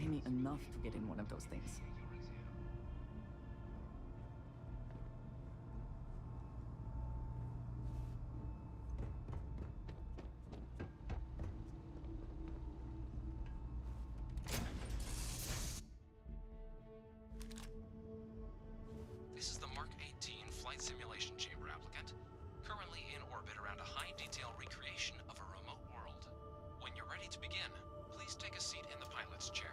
pay me enough to get in one of those things. This is the Mark 18 Flight Simulation Chamber applicant, currently in orbit around a high-detail recreation of a remote world. When you're ready to begin, please take a seat in the pilot's chair.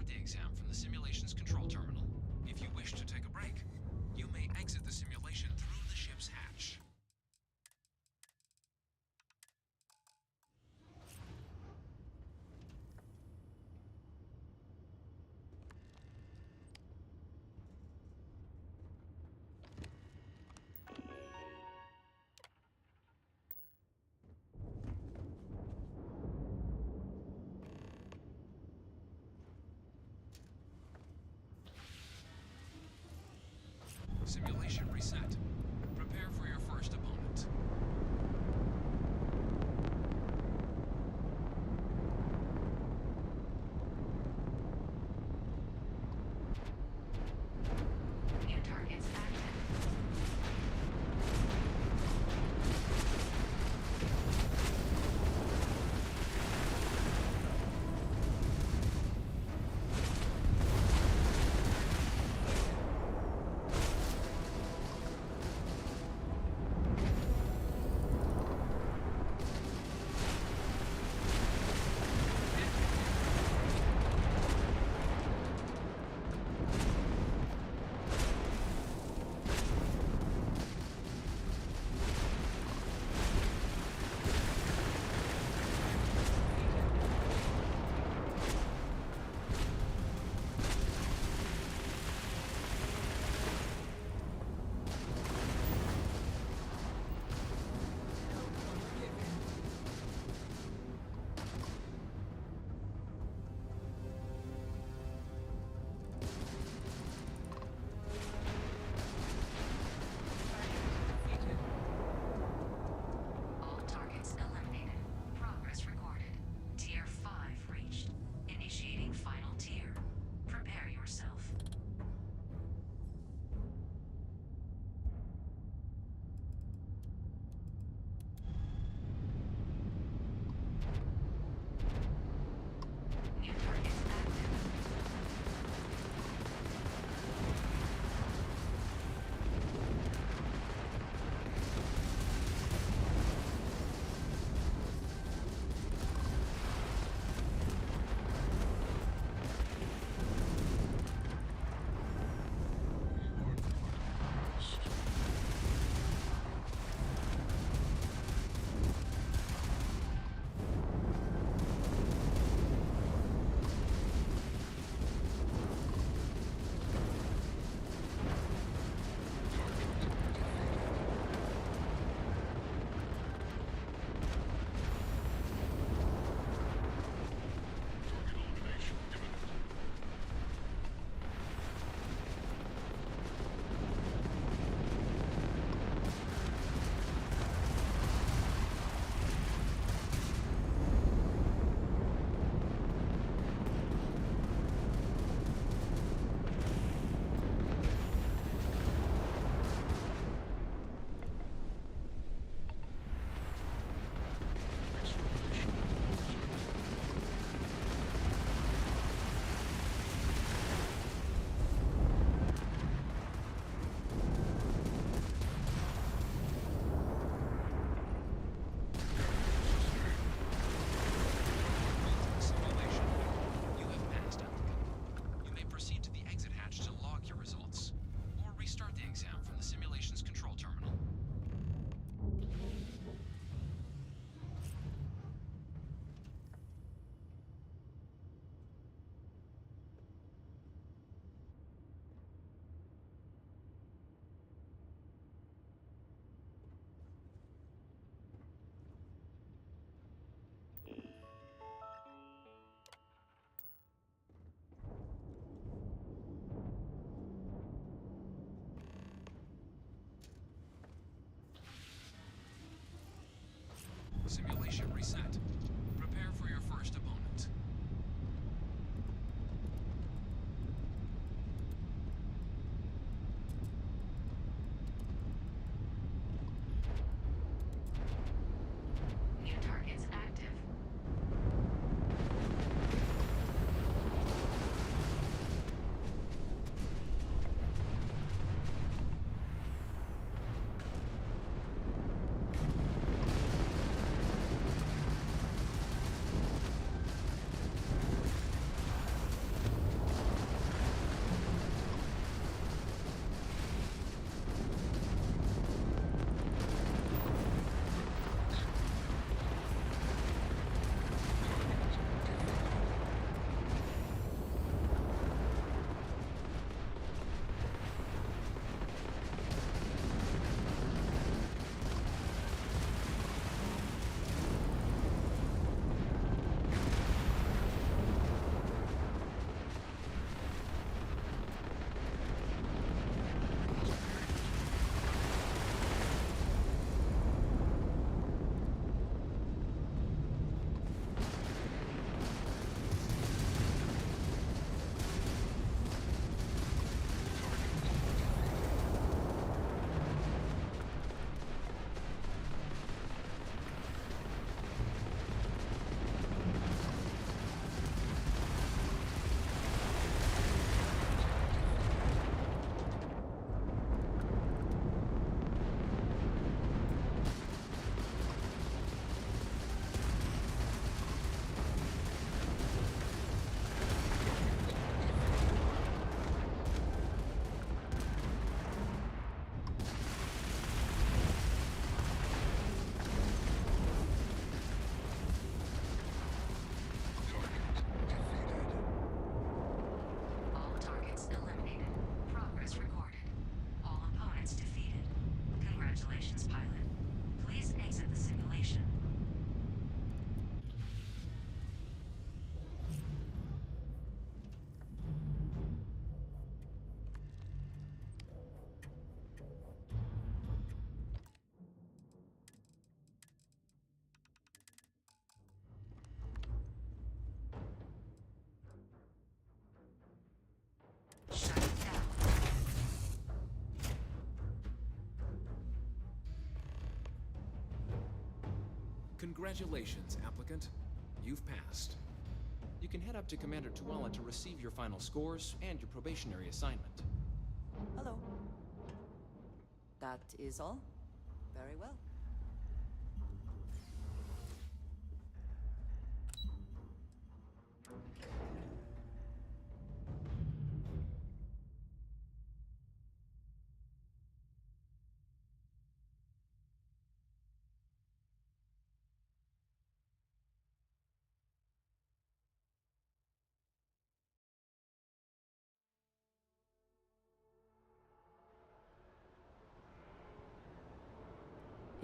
start the exam from the simulation's control terminal. If you wish to take a break, you may exit the simulation through the ship's hatch. Simulation reset. Prepare for your first opponent. New targets active. Congratulations, pilot. Please exit the simulation. Shut it down. Congratulations, applicant. You've passed. You can head up to Commander Tuala to receive your final scores and your probationary assignment. Hello. That is all? Very well.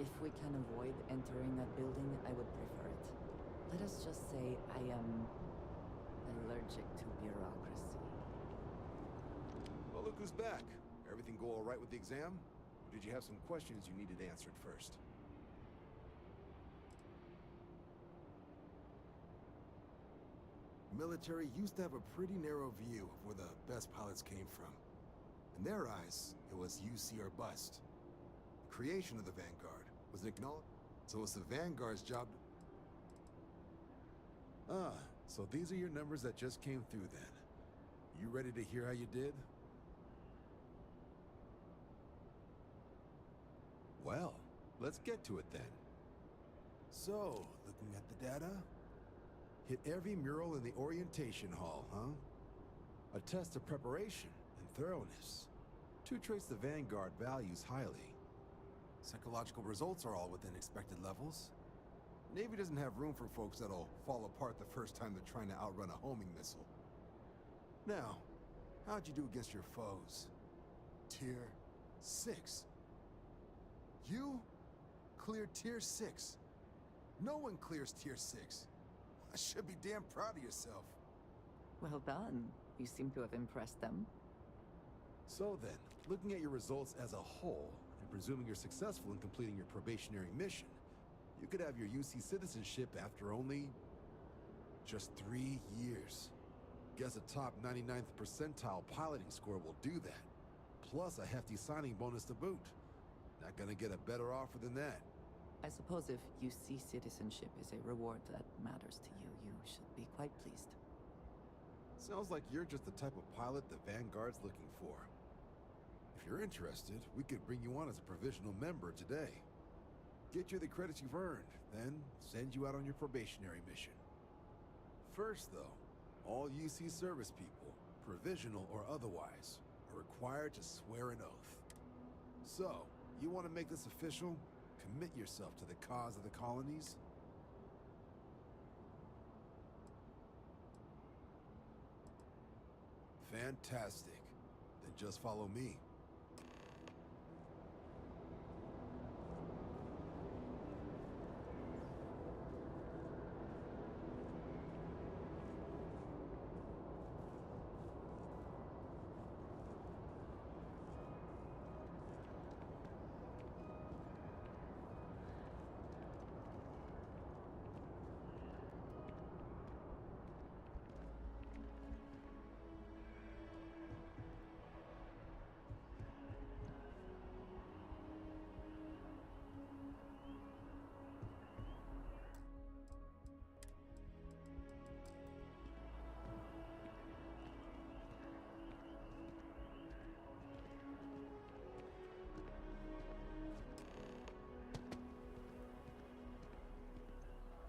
If we can avoid entering that building, I would prefer it. Let us just say I am allergic to bureaucracy. Well, look who's back. Everything go all right with the exam? Or did you have some questions you needed answered first? Military used to have a pretty narrow view of where the best pilots came from. In their eyes, it was UC or bust. The creation of the Vanguard was acknowledged, so it's the Vanguard's job to... Ah, so these are your numbers that just came through then. You ready to hear how you did? Well, let's get to it then. So, looking at the data, hit every mural in the orientation hall, huh? A test of preparation and thoroughness. Two traits the Vanguard values highly. Psychological results are all within expected levels. Navy doesn't have room for folks that'll fall apart the first time they're trying to outrun a homing missile. Now, how'd you do against your foes? Tier 6. You cleared Tier 6. No one clears Tier 6. I should be damn proud of yourself. Well done. You seem to have impressed them. So then, looking at your results as a whole, and presuming you're successful in completing your probationary mission, you could have your UC citizenship after only... just 3 years. Guess a top 99th percentile piloting score will do that. Plus a hefty signing bonus to boot. Not gonna get a better offer than that. I suppose if UC citizenship is a reward that matters to you, you should be quite pleased. Sounds like you're just the type of pilot the Vanguard's looking for. If you're interested, we could bring you on as a provisional member today. Get you the credits you've earned, then send you out on your probationary mission. First, though, all UC service people, provisional or otherwise, are required to swear an oath. So, you want to make this official? Commit yourself to the cause of the colonies? Fantastic. Then just follow me.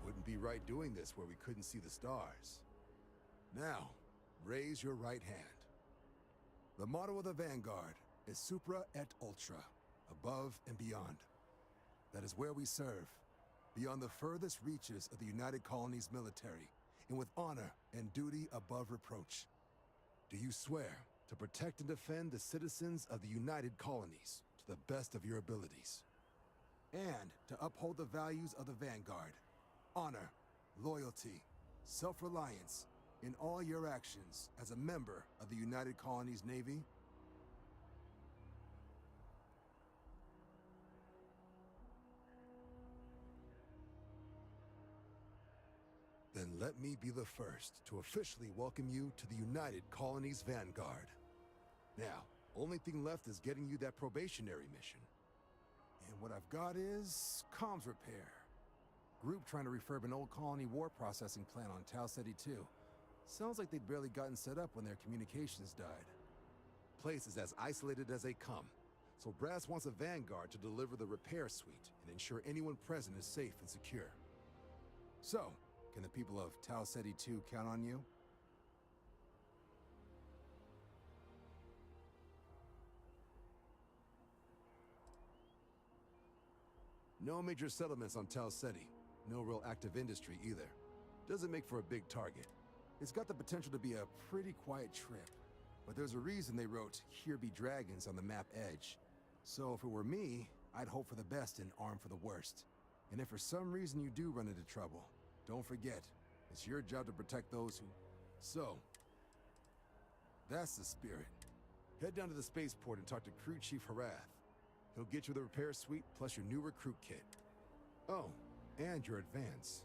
Wouldn't be right doing this where we couldn't see the stars. Now, raise your right hand. The motto of the Vanguard is Supra et Ultra, above and beyond. That is where we serve, beyond the furthest reaches of the United Colonies military, and with honor and duty above reproach. Do you swear to protect and defend the citizens of the United Colonies to the best of your abilities? and to uphold the values of the Vanguard. Honor, loyalty, self-reliance in all your actions as a member of the United Colonies Navy. Then let me be the first to officially welcome you to the United Colonies Vanguard. Now, only thing left is getting you that probationary mission. And what I've got is comms repair. Group trying to refurb an old colony war processing plant on Tau Ceti 2. Sounds like they'd barely gotten set up when their communications died. Place is as isolated as they come, so Brass wants a Vanguard to deliver the repair suite and ensure anyone present is safe and secure. So, can the people of Tau Ceti 2 count on you? No major settlements on Tau Ceti. No real active industry either. Doesn't make for a big target. It's got the potential to be a pretty quiet trip. But there's a reason they wrote, "Here be dragons" on the map edge. So if it were me, I'd hope for the best and arm for the worst. And if for some reason you do run into trouble, don't forget, it's your job to protect those who... So, that's the spirit. Head down to the spaceport and talk to Crew Chief Harath. He'll get you the repair suite plus your new recruit kit. Oh, and your advance.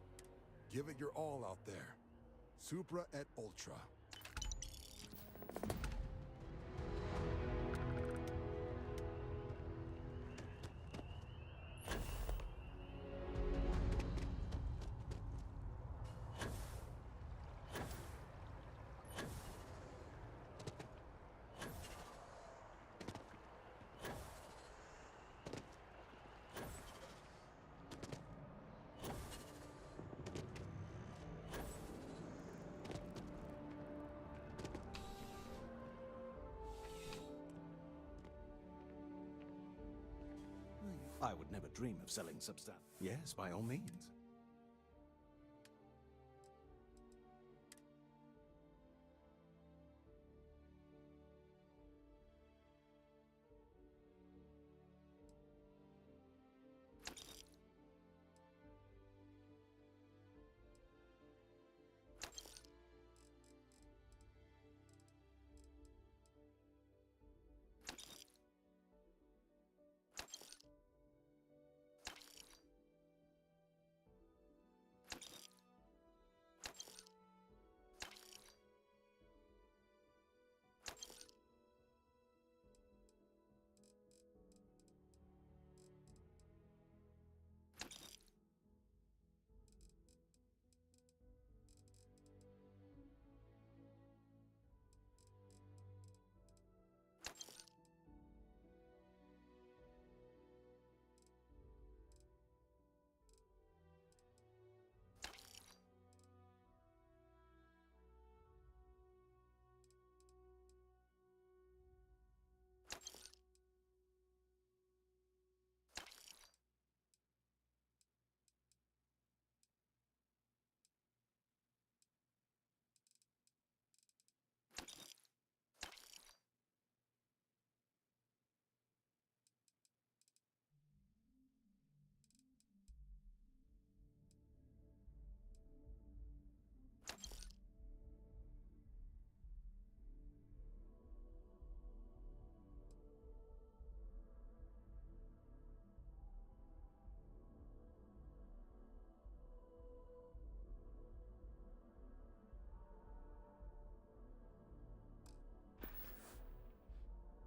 Give it your all out there. Supra et Ultra. I would never dream of selling substance. Yes, by all means.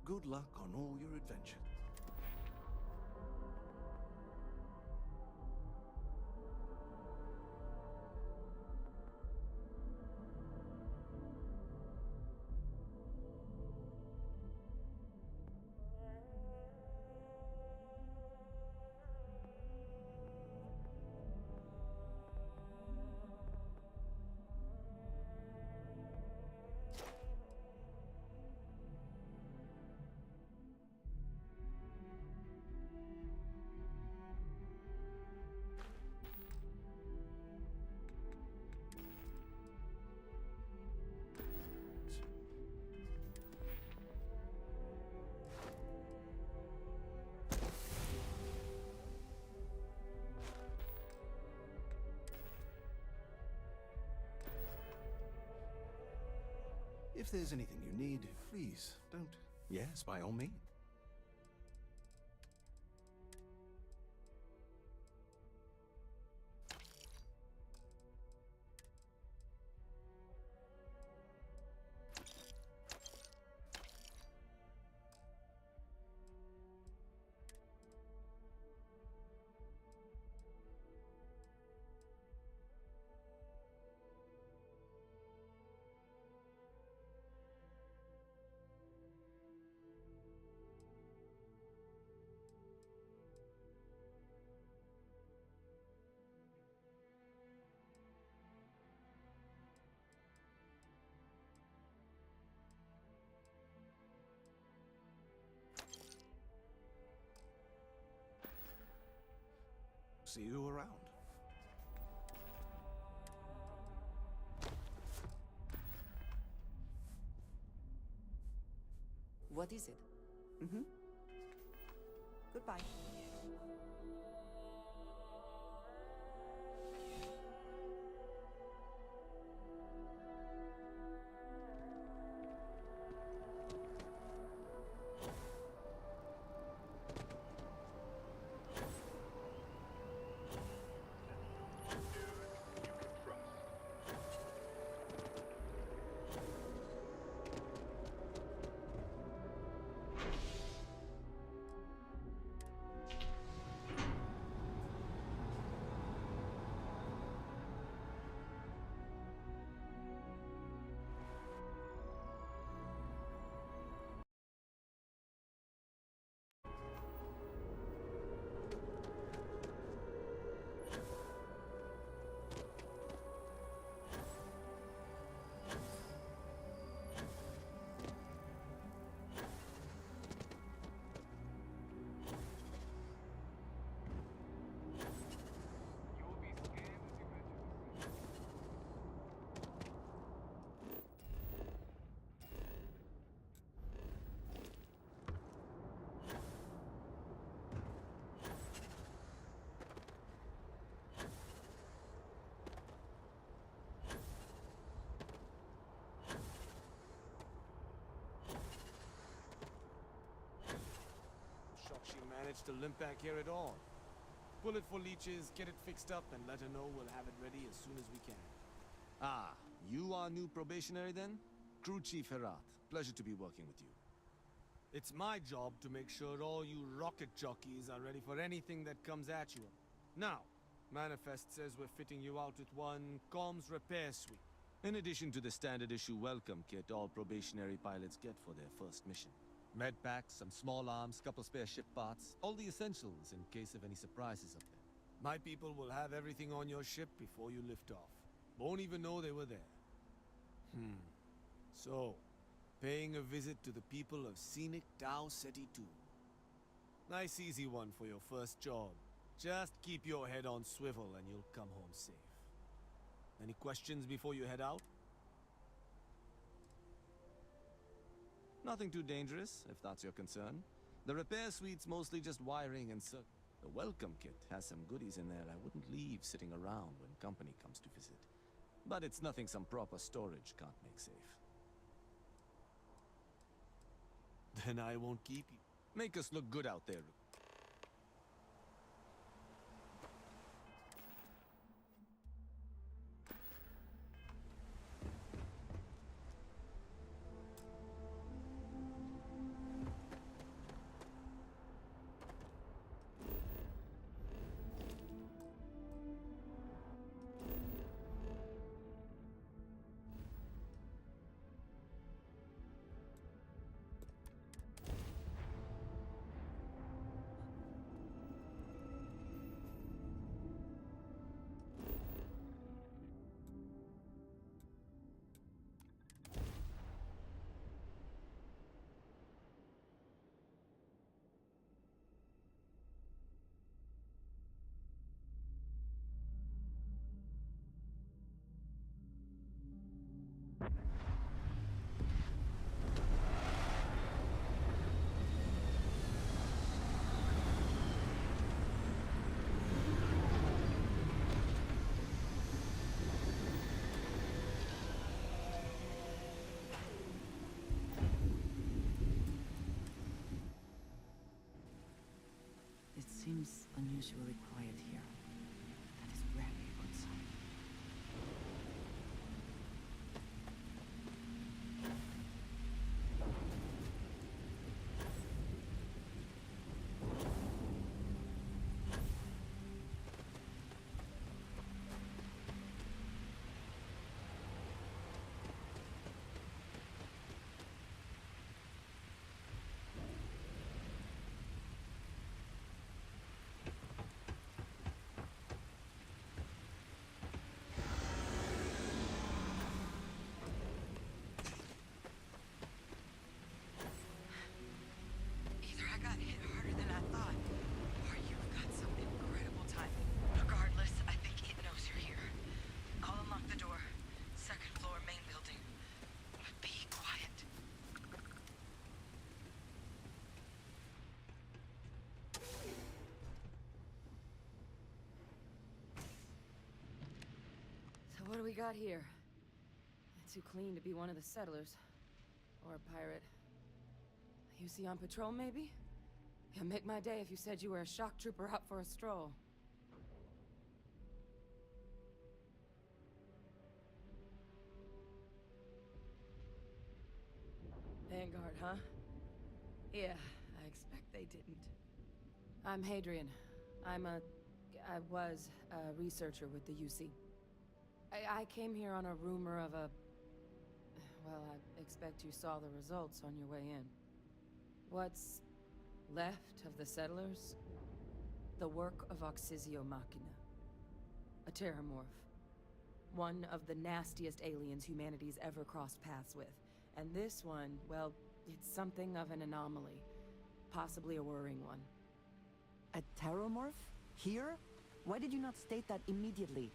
Good luck on all your adventures. If there's anything you need, please don't. Yes, by all means. See you around. What is it? Mm-hmm. Goodbye. She managed to limp back here at all. Pull it for leeches, get it fixed up, and let her know we'll have it ready as soon as we can. Ah, you are new probationary then? Crew Chief Herat. Pleasure to be working with you. It's my job to make sure all you rocket jockeys are ready for anything that comes at you. Now, Manifest says we're fitting you out with one comms repair suite. In addition to the standard issue welcome kit all probationary pilots get for their first mission. Med packs, some small arms, couple spare ship parts, all the essentials in case of any surprises up there. My people will have everything on your ship before you lift off. Won't even know they were there. So, paying a visit to the people of scenic Tau Ceti 2. Nice easy one for your first job. Just keep your head on swivel and you'll come home safe. Any questions before you head out? Nothing too dangerous, if that's your concern. The repair suite's mostly just wiring and circuit. The welcome kit has some goodies in there I wouldn't leave sitting around when company comes to visit. But it's nothing some proper storage can't make safe. Then I won't keep you. Make us look good out there. unusually quiet here. That is rarely a good sign. Either I got hit harder than I thought, or you've got some incredible timing. Regardless, I think it knows you're here. I'll unlock the door. Second floor, main building. But be quiet. So what do we got here? Too clean to be one of the settlers. Or a pirate. You see on patrol, maybe? Yeah, make my day if you said you were a shock trooper out for a stroll. Vanguard, huh? Yeah, I expect they didn't. I'm Hadrian. I was a researcher with the UC. I came here on a rumor of a... Well, I expect you saw the results on your way in. What's left of the settlers? The work of Oxysio Machina. A terramorph. One of the nastiest aliens humanity's ever crossed paths with. And this one, well, it's something of an anomaly. Possibly a worrying one. A terramorph? Here? Why did you not state that immediately?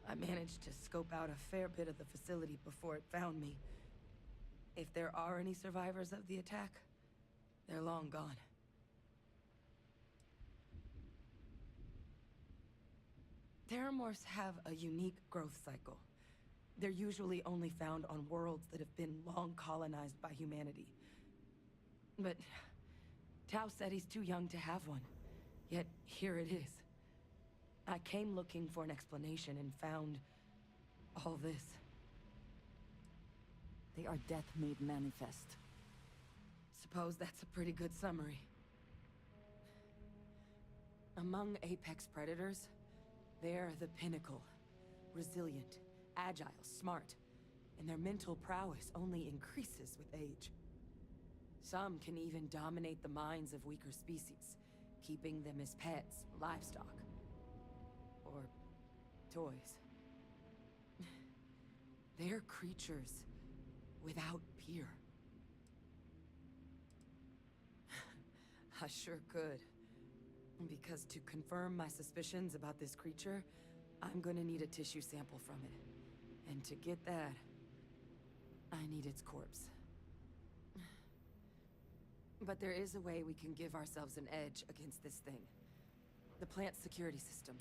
I managed to scope out a fair bit of the facility before it found me. If there are any survivors of the attack, they're long gone. Terramorphs have a unique growth cycle. They're usually only found on worlds that have been long colonized by humanity. But Tao said he's too young to have one. Yet here it is. I came looking for an explanation and found all this. They are death made manifest. Suppose that's a pretty good summary. Among apex predators, they're the pinnacle. Resilient, agile, smart, and their mental prowess only increases with age. Some can even dominate the minds of weaker species, keeping them as pets, livestock, or toys. They're creatures without peer. I sure could. Because to confirm my suspicions about this creature, I'm gonna need a tissue sample from it. And to get that, I need its corpse. But there is a way we can give ourselves an edge against this thing. The plant's security system.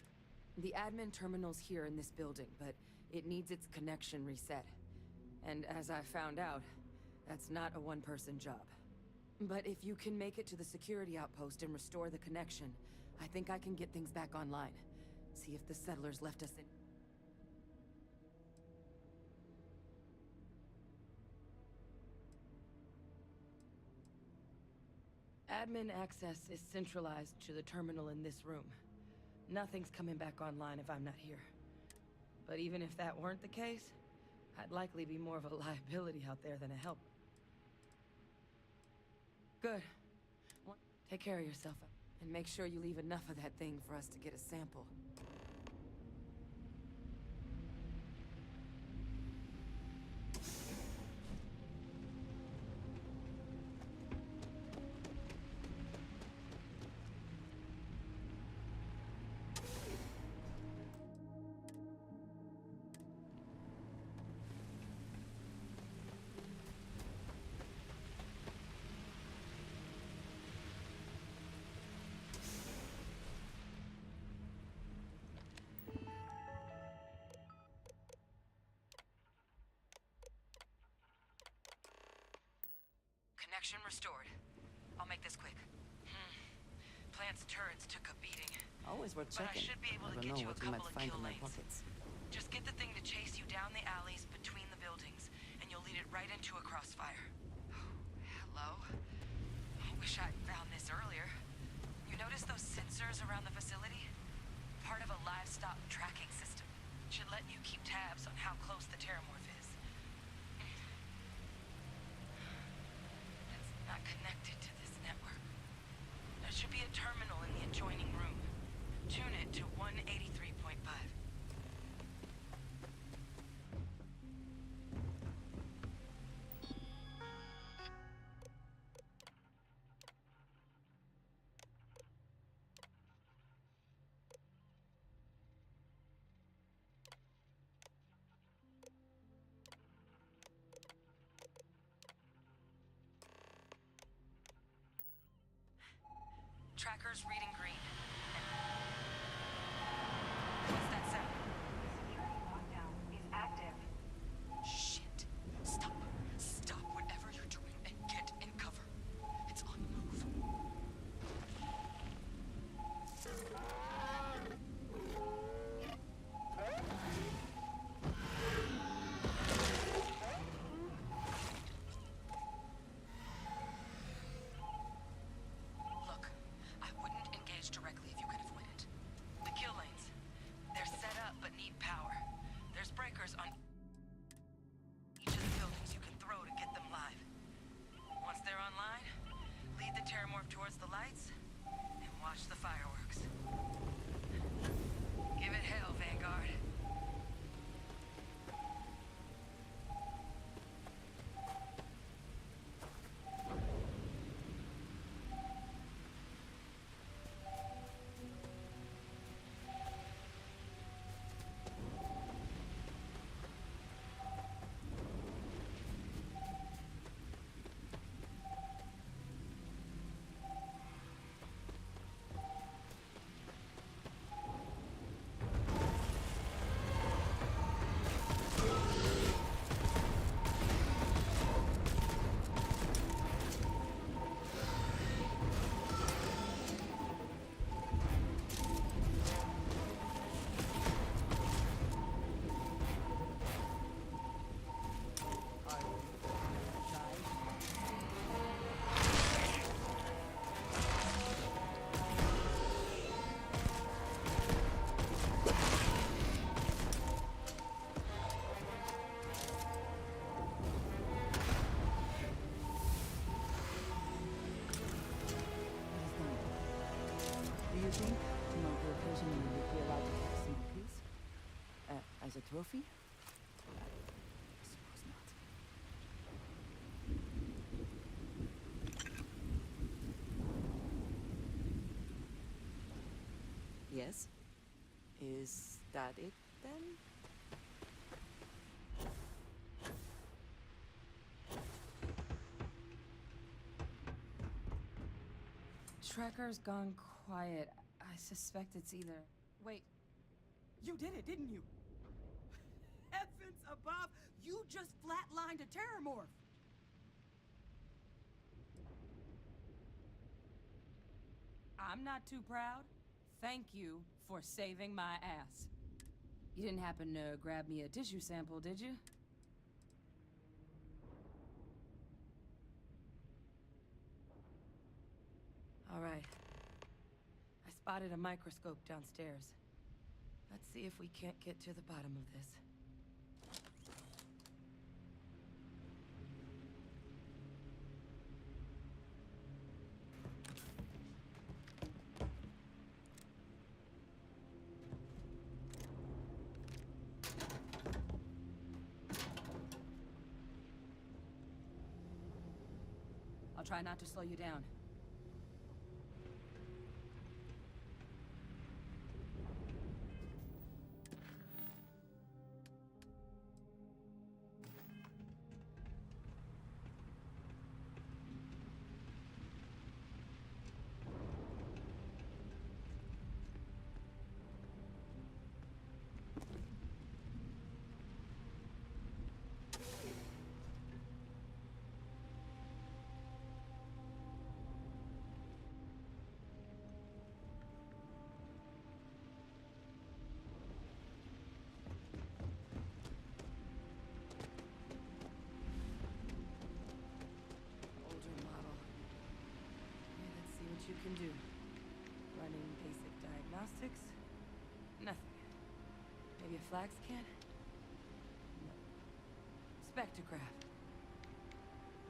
The admin terminal's here in this building, but it needs its connection reset. And as I found out, that's not a one-person job. But if you can make it to the security outpost and restore the connection, I think I can get things back online. See if the settlers left us in... Admin access is centralized to the terminal in this room. Nothing's coming back online if I'm not here. But even if that weren't the case, I'd likely be more of a liability out there than a help. Good. Take care of yourself, and make sure you leave enough of that thing for us to get a sample. Connection restored. I'll make this quick. Plant's turrets took a beating. Always worth But I checking. should be able to Never get know you a what we might couple of find kill in my lanes. pockets. Just get the thing to chase you down the alleys between the buildings, and you'll lead it right into a crossfire. Hello? I wish I'd found this earlier. You notice those sensors around the facility? Part of a livestock tracking system. Should let you keep tabs on how close the terramorph is. It's not connected to this network. There should be a terminal in the adjoining room. Tune it to 183.5. Tracker's reading green. What's that sound? Security lockdown is active. Shit. Stop. Stop whatever you're doing and get in cover. It's on the move. Look, I wouldn't engage directly if you could avoid it. The kill lanes. They're set up but need power. There's breakers on each of the buildings you can throw to get them live. Once they're online, lead the terramorph towards the lights and watch the fireworks. Give it hell, Vanguard. Do you think to mount the occasion in a nuclear light attack small piece? As a trophy? I suppose not. Yes? Is that it then? Tracker's gone quiet. I suspect it's either... Wait. You did it, didn't you? Heavens above! You just flatlined a terramorph! I'm not too proud. Thank you for saving my ass. You didn't happen to grab me a tissue sample, did you? All right. I spotted a microscope downstairs. Let's see if we can't get to the bottom of this. I'll try not to slow you down. can do. Running basic diagnostics? Nothing. Maybe a flag scan? No. Spectrograph.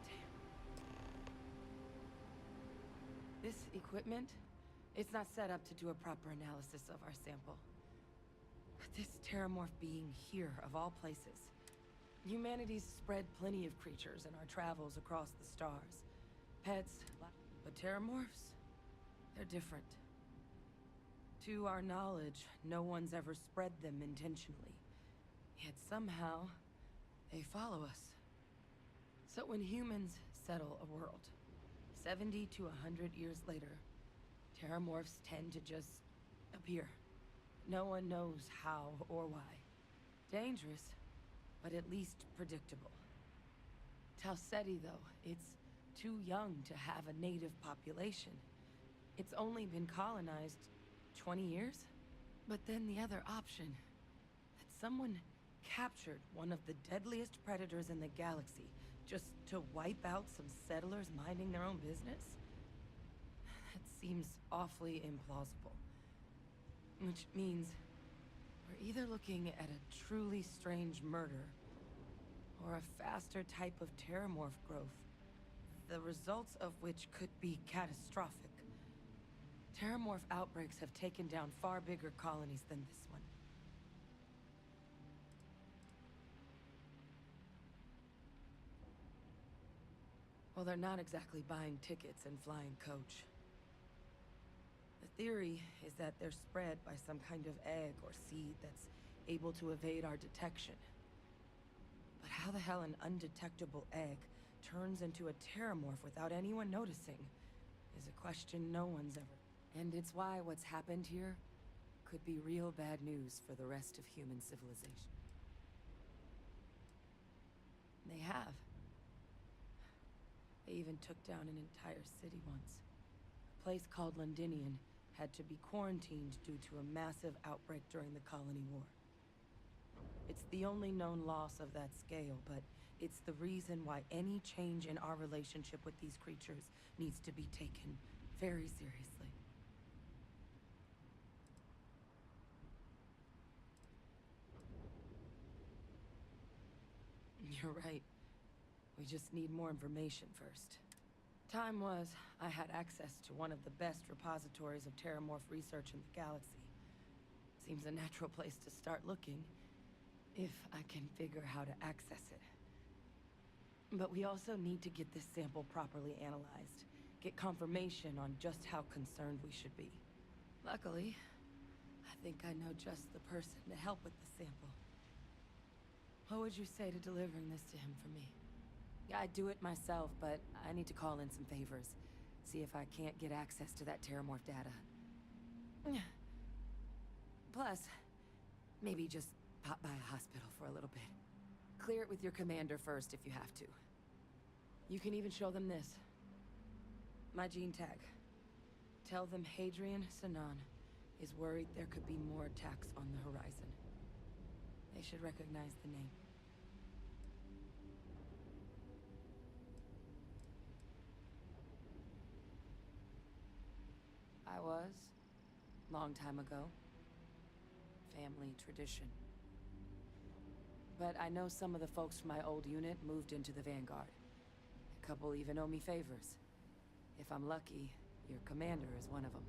Damn. This equipment, it's not set up to do a proper analysis of our sample. But this terramorph being here, of all places. Humanity's spread plenty of creatures in our travels across the stars. Pets, but terramorphs? They're different. To our knowledge, no one's ever spread them intentionally. Yet somehow, they follow us. So when humans settle a world, 70 to 100 years later, terramorphs tend to just appear. No one knows how or why. Dangerous, but at least predictable. Talseti, though, it's too young to have a native population. It's only been colonized 20 years? But then the other option, that someone captured one of the deadliest predators in the galaxy just to wipe out some settlers minding their own business? That seems awfully implausible. Which means we're either looking at a truly strange murder or a faster type of terramorph growth, the results of which could be catastrophic. Terramorph outbreaks have taken down far bigger colonies than this one. Well, they're not exactly buying tickets and flying coach. The theory is that they're spread by some kind of egg or seed that's able to evade our detection. But how the hell an undetectable egg turns into a terramorph without anyone noticing is a question no one's ever... And it's why what's happened here could be real bad news for the rest of human civilization. They have. They even took down an entire city once. A place called Londinian had to be quarantined due to a massive outbreak during the Colony War. It's the only known loss of that scale, but it's the reason why any change in our relationship with these creatures needs to be taken very seriously. You're right. We just need more information first. Time was, I had access to one of the best repositories of terramorph research in the galaxy. Seems a natural place to start looking, if I can figure how to access it. But we also need to get this sample properly analyzed, get confirmation on just how concerned we should be. Luckily, I think I know just the person to help with the sample. What would you say to delivering this to him for me? I'd do it myself, but I need to call in some favors. See if I can't get access to that terramorph data. Plus, maybe just pop by a hospital for a little bit. Clear it with your commander first if you have to. You can even show them this. My gene tag. Tell them Hadrian Sanan is worried there could be more attacks on the horizon. They should recognize the name. I was. Long time ago. Family tradition. But I know some of the folks from my old unit moved into the Vanguard. A couple even owe me favors. If I'm lucky, your commander is one of them.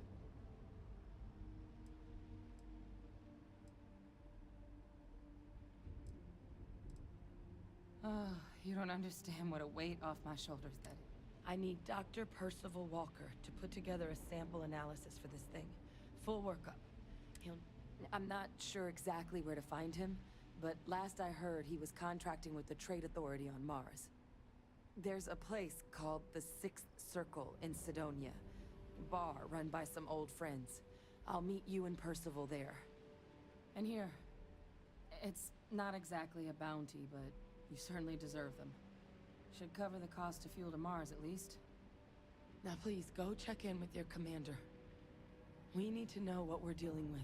Oh, you don't understand what a weight off my shoulders that is. I need Dr. Percival Walker to put together a sample analysis for this thing. Full workup. I'm not sure exactly where to find him, but last I heard he was contracting with the Trade Authority on Mars. There's a place called the Sixth Circle in Sidonia. Bar run by some old friends. I'll meet you and Percival there. And here. It's not exactly a bounty, but you certainly deserve them. Should cover the cost of fuel to Mars, at least. Now please, go check in with your commander. We need to know what we're dealing with.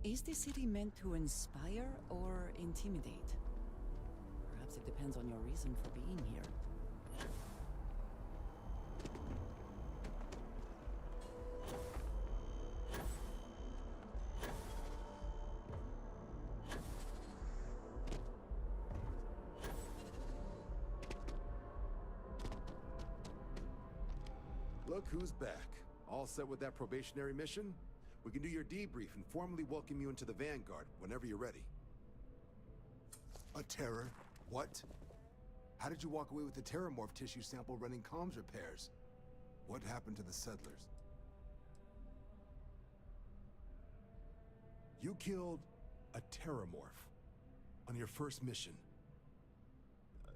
Is the city meant to inspire or intimidate? Perhaps it depends on your reason for being here. Look who's back. All set with that probationary mission? We can do your debrief and formally welcome you into the Vanguard whenever you're ready. A terror? What? How did you walk away with the terramorph tissue sample running comms repairs? What happened to the settlers? You killed a terramorph on your first mission.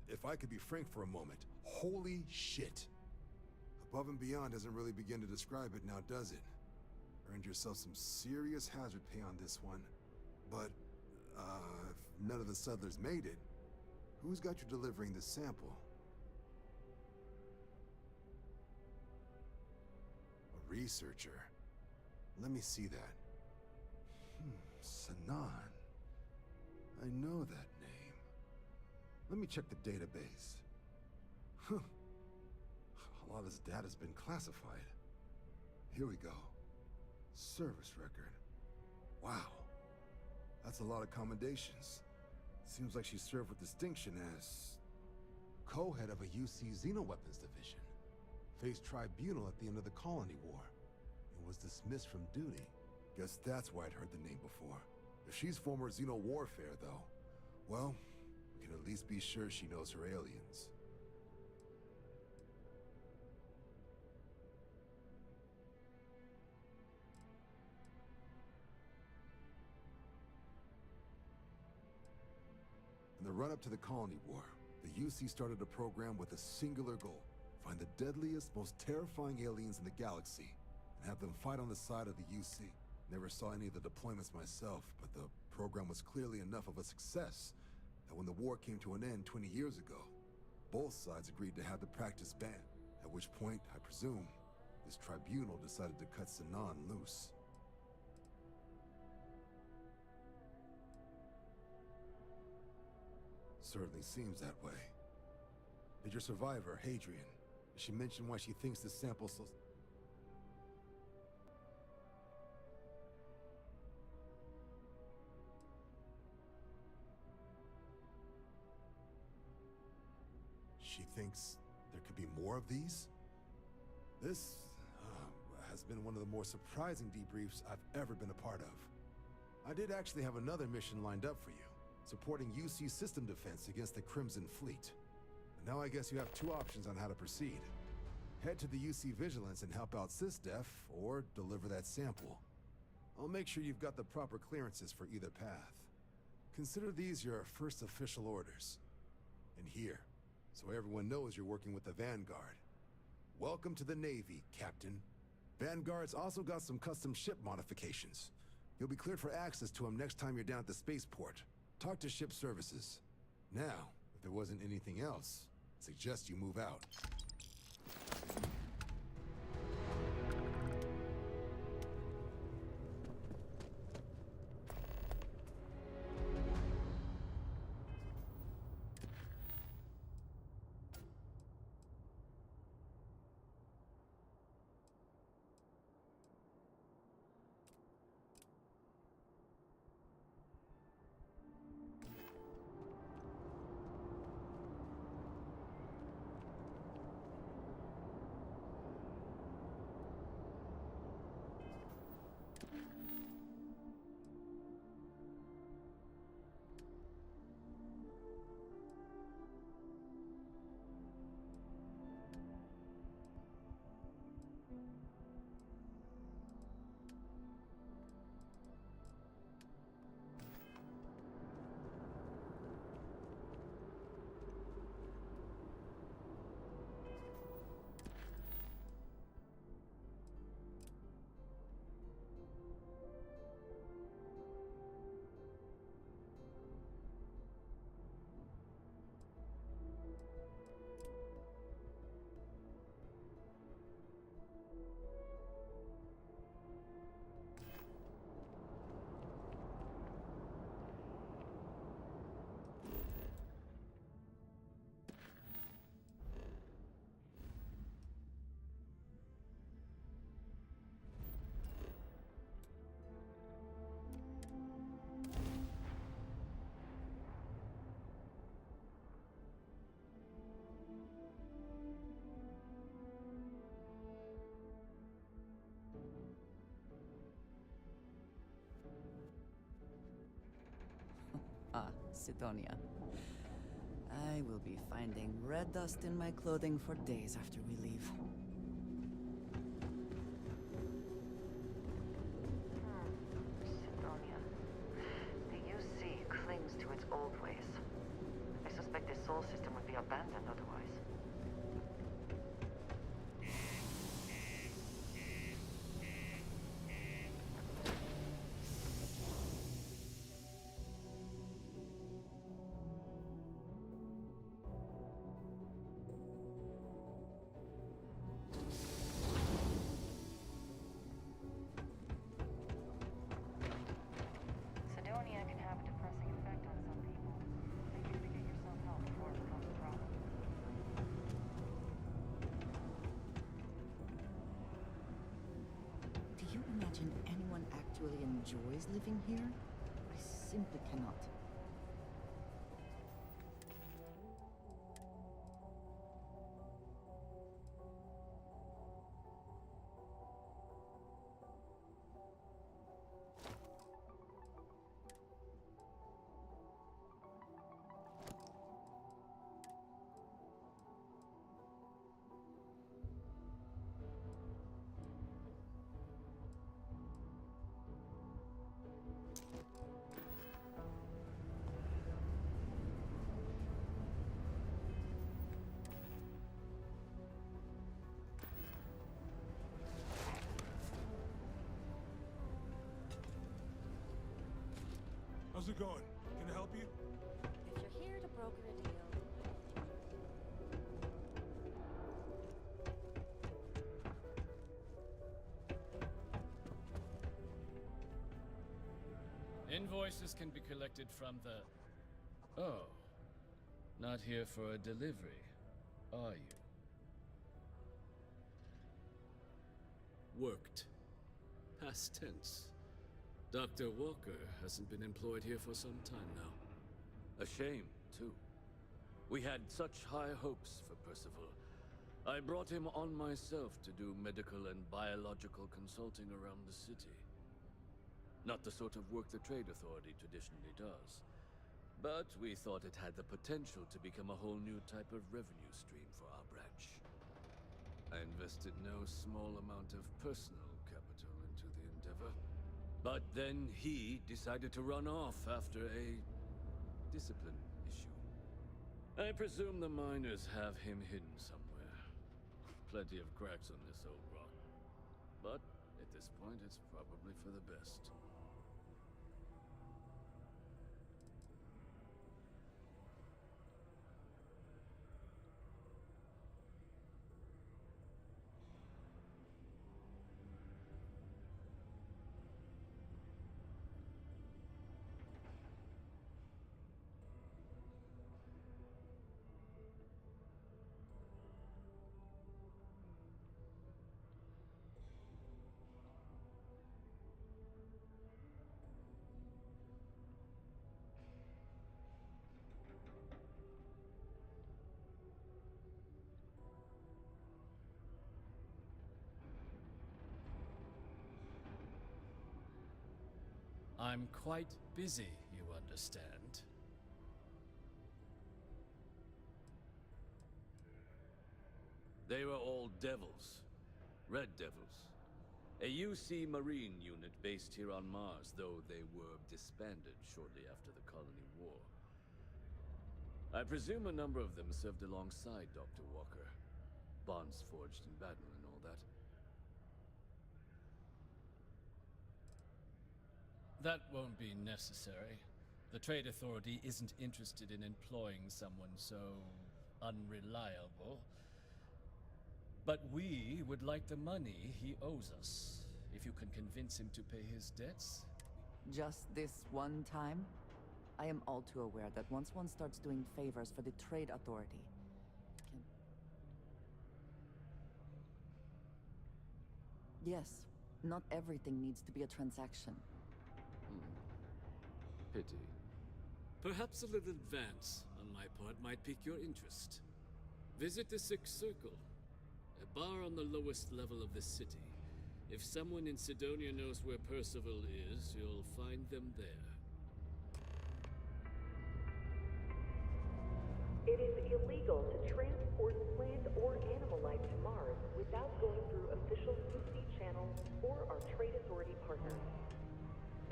If I could be frank for a moment, holy shit. Above and beyond doesn't really begin to describe it now, does it? Earned yourself some serious hazard pay on this one. But, if none of the settlers made it, who's got you delivering the sample? A researcher. Let me see that. Sanan. I know that name. Let me check the database. Huh. A lot of this data's been classified. Here we go. Service record. Wow. That's a lot of commendations. Seems like she served with distinction as co-head of a UC Xenoweapons division. Faced tribunal at the end of the Colony War. And was dismissed from duty. Guess that's why I'd heard the name before. If she's former Xeno warfare, though, well, we can at least be sure she knows her aliens. In the run-up to the Colony War, the UC started a program with a singular goal. Find the deadliest, most terrifying aliens in the galaxy, and have them fight on the side of the UC. Never saw any of the deployments myself, but the program was clearly enough of a success that when the war came to an end 20 years ago, both sides agreed to have the practice banned, at which point, I presume, this tribunal decided to cut Sanan loose. Certainly seems that way. Did your survivor, Hadrian, did she mention why she thinks this sample so... She thinks there could be more of these? This has been one of the more surprising debriefs I've ever been a part of. I did actually have another mission lined up for you, supporting UC system defense against the Crimson Fleet. And now I guess you have two options on how to proceed. Head to the UC Vigilance and help out SysDef, or deliver that sample. I'll make sure you've got the proper clearances for either path. Consider these your first official orders. And here, so everyone knows you're working with the Vanguard. Welcome to the Navy, Captain. Vanguard's also got some custom ship modifications. You'll be cleared for access to them next time you're down at the spaceport. Talk to ship services. Now, if there wasn't anything else, I suggest you move out. Sidonia. I will be finding red dust in my clothing for days after we leave. Sidonia. The UC clings to its old ways. I suspect this soul system would be abandoned otherwise. Sidonia can have a depressing effect on some people. Make sure to get yourself help before it becomes a problem. Do you imagine anyone actually enjoys living here? I simply cannot. How's it going? Can I help you? If you're here to broker a deal, invoices can be collected from the... Oh. Not here for a delivery, are you? Worked. Past tense. Dr. Walker hasn't been employed here for some time now. A shame, too. We had such high hopes for Percival. I brought him on myself to do medical and biological consulting around the city. Not the sort of work the Trade Authority traditionally does. But we thought it had the potential to become a whole new type of revenue stream for our branch. I invested no small amount of personal capital into the endeavor. But then he decided to run off after a discipline issue. I presume the miners have him hidden somewhere. Plenty of cracks on this old rock. But at this point, it's probably for the best. I'm quite busy, you understand. They were all devils. Red devils. A UC Marine unit based here on Mars, though they were disbanded shortly after the Colony War. I presume a number of them served alongside Dr. Walker. Bonds forged in battle and all that. That won't be necessary. The Trade Authority isn't interested in employing someone so unreliable. But we would like the money he owes us. If you can convince him to pay his debts. Just this one time? I am all too aware that once one starts doing favors for the Trade Authority, it can... Yes, not everything needs to be a transaction. Pity. Perhaps a little advance on my part might pique your interest. Visit the Sixth Circle, a bar on the lowest level of the city. If someone in Sidonia knows where Percival is, you'll find them there. It is illegal to transport plant or animal life to Mars without going through official UC channels or our trade authority partners.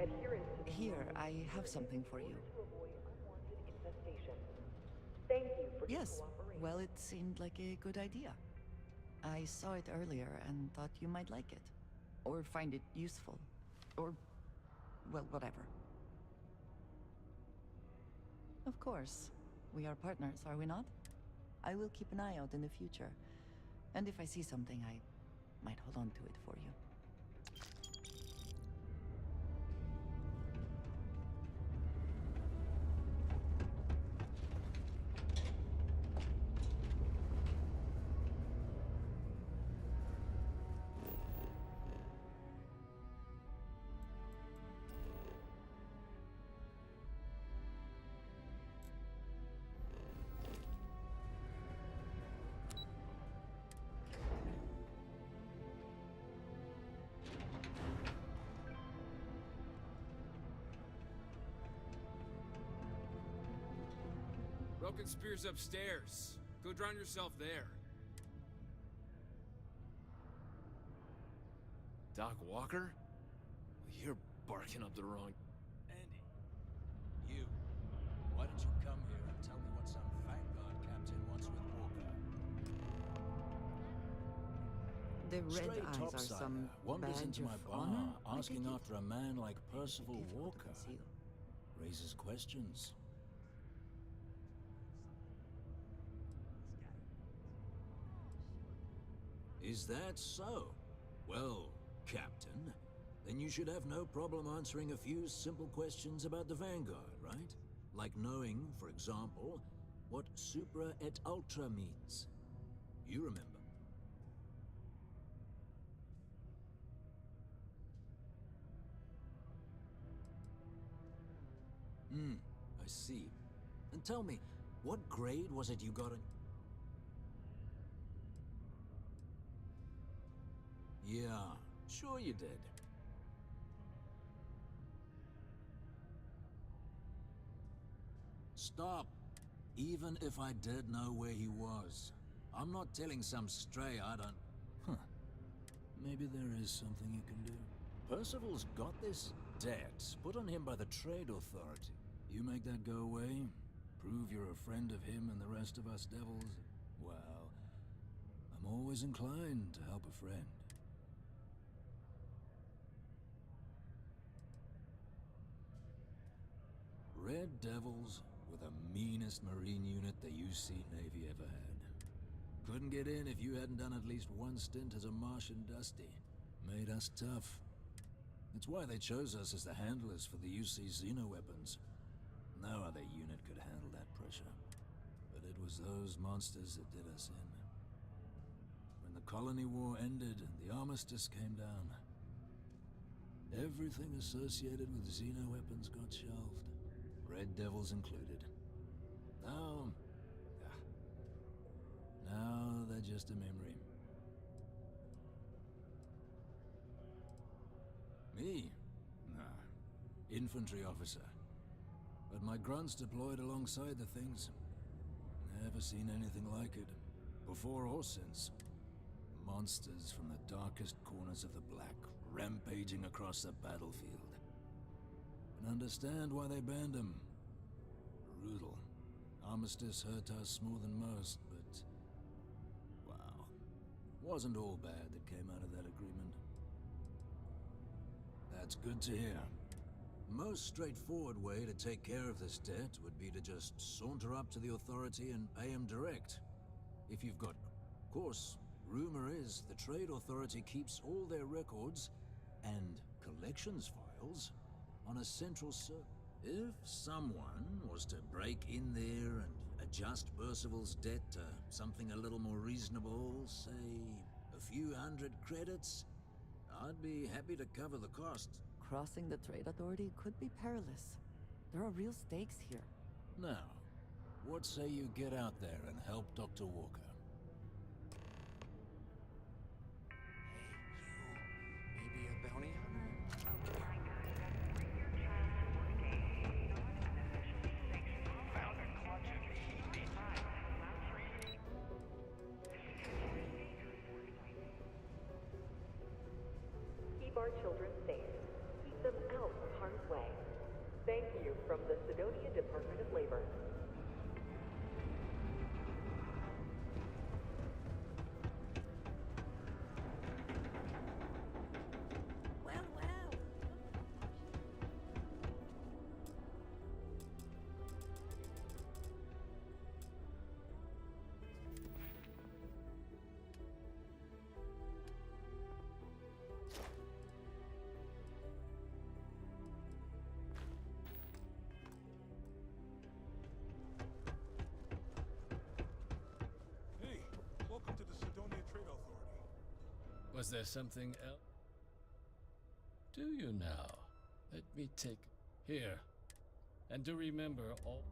Adherence to the Here, I have something for you. to avoid unwanted infestation. Thank you for your Yes, cooperation. well, it seemed like a good idea. I saw it earlier and thought you might like it. Or find it useful. Or, well, whatever. Of course. We are partners, are we not? I will keep an eye out in the future. And if I see something, I might hold on to it for you. Broken Spear's upstairs. Go drown yourself there. Doc Walker? You're barking up the wrong... Andy, you. Why don't you come here and tell me what some Vanguard captain wants with Walker? The red Straight eyes are topsider some wanders badge into my of bar honor, I asking take it? after a man like Percival Difficult to Walker. conceal. Raises questions. Is that so? Well, Captain, then you should have no problem answering a few simple questions about the Vanguard, right? Like knowing, for example, what supra et ultra means. You remember. I see. And tell me, what grade was it you got in? Yeah, sure you did. Stop. Even if I did know where he was, I'm not telling some stray I don't... Huh. Maybe there is something you can do. Percival's got this debt put on him by the Trade Authority. You make that go away, prove you're a friend of him and the rest of us devils, well, I'm always inclined to help a friend. Red Devils were the meanest Marine unit the UC Navy ever had. Couldn't get in if you hadn't done at least one stint as a Martian Dusty. Made us tough. That's why they chose us as the handlers for the UC Xeno-weapons. No other unit could handle that pressure. But it was those monsters that did us in. When the Colony War ended and the armistice came down, everything associated with Xeno-weapons got shelved. Red Devils included. Now they're just a memory. Me? Nah. Infantry officer. But my grunts deployed alongside the things. Never seen anything like it. Before or since. Monsters from the darkest corners of the Black, rampaging across the battlefield. Can understand why they banned them. Brutal. Armistice hurt us more than most, but... wow. Wasn't all bad that came out of that agreement. That's good to hear. Most straightforward way to take care of this debt would be to just saunter up to the authority and pay him direct. If you've got... Of course, rumor is the Trade Authority keeps all their records and collections files on a central server. If someone was to break in there and adjust Percival's debt to something a little more reasonable, say a few hundred credits, I'd be happy to cover the cost. Crossing the Trade Authority could be perilous. There are real stakes here. Now, what say you get out there and help Dr. Walker? Maybe a bounty hunter? Found a clutch of beepity. our children safe. Keep them out of harm's way. Thank you from the Sidonia Department of Labor. Well, well. Hey, welcome to the Sidonia Trade Authority. Was there something else? Do you now? Let me take... Here. And do remember all...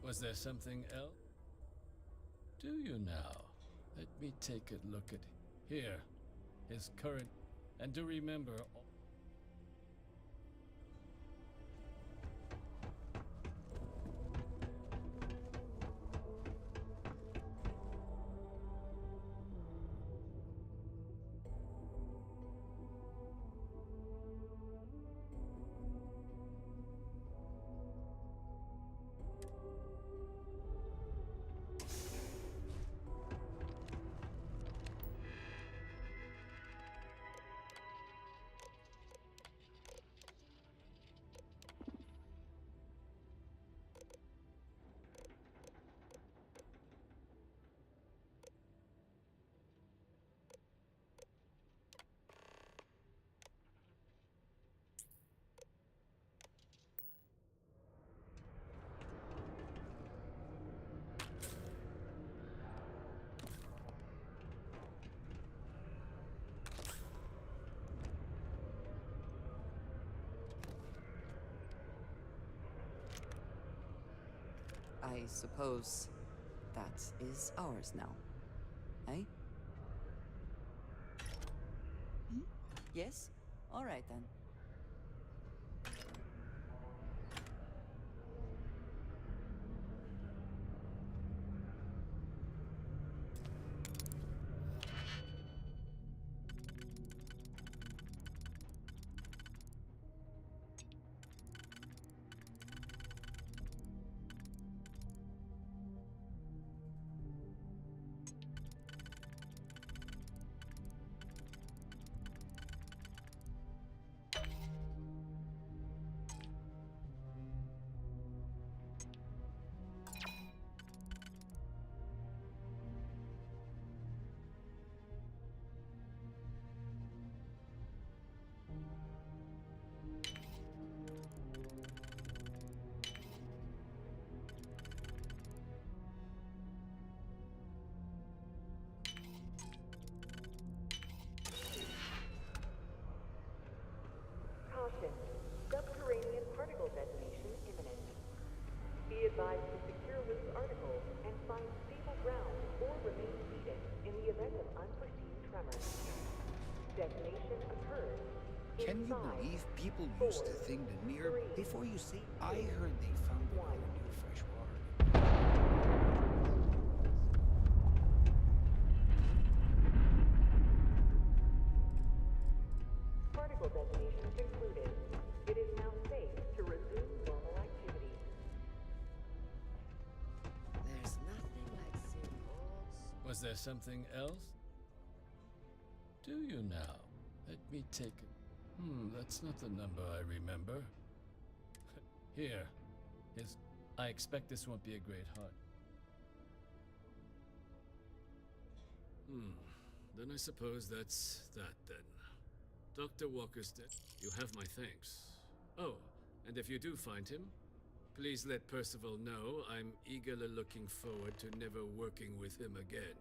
Was there something else? Do you now? Let me take a look at... Here. His current... And do remember all... I suppose that is ours now. Eh? Hmm? Yes? All right then. Caution. Subterranean particle detonation imminent. Be advised to secure loose articles and find stable ground or remain seated in the event of unforeseen tremors. Detonation occurs in Can you 5, believe people 4, used to think the near... 3, Before you say... I heard they found one. new fresh water. Particle detonation concluded. It is now safe to resume normal activities. There's nothing like seeing old... Was there something else? Do you now? Let me take it. That's not the number I remember. Here. I expect this won't be a great heart. Then I suppose that's that then. Dr. Walker's dead. You have my thanks. Oh, and if you do find him, please let Percival know I'm eagerly looking forward to never working with him again.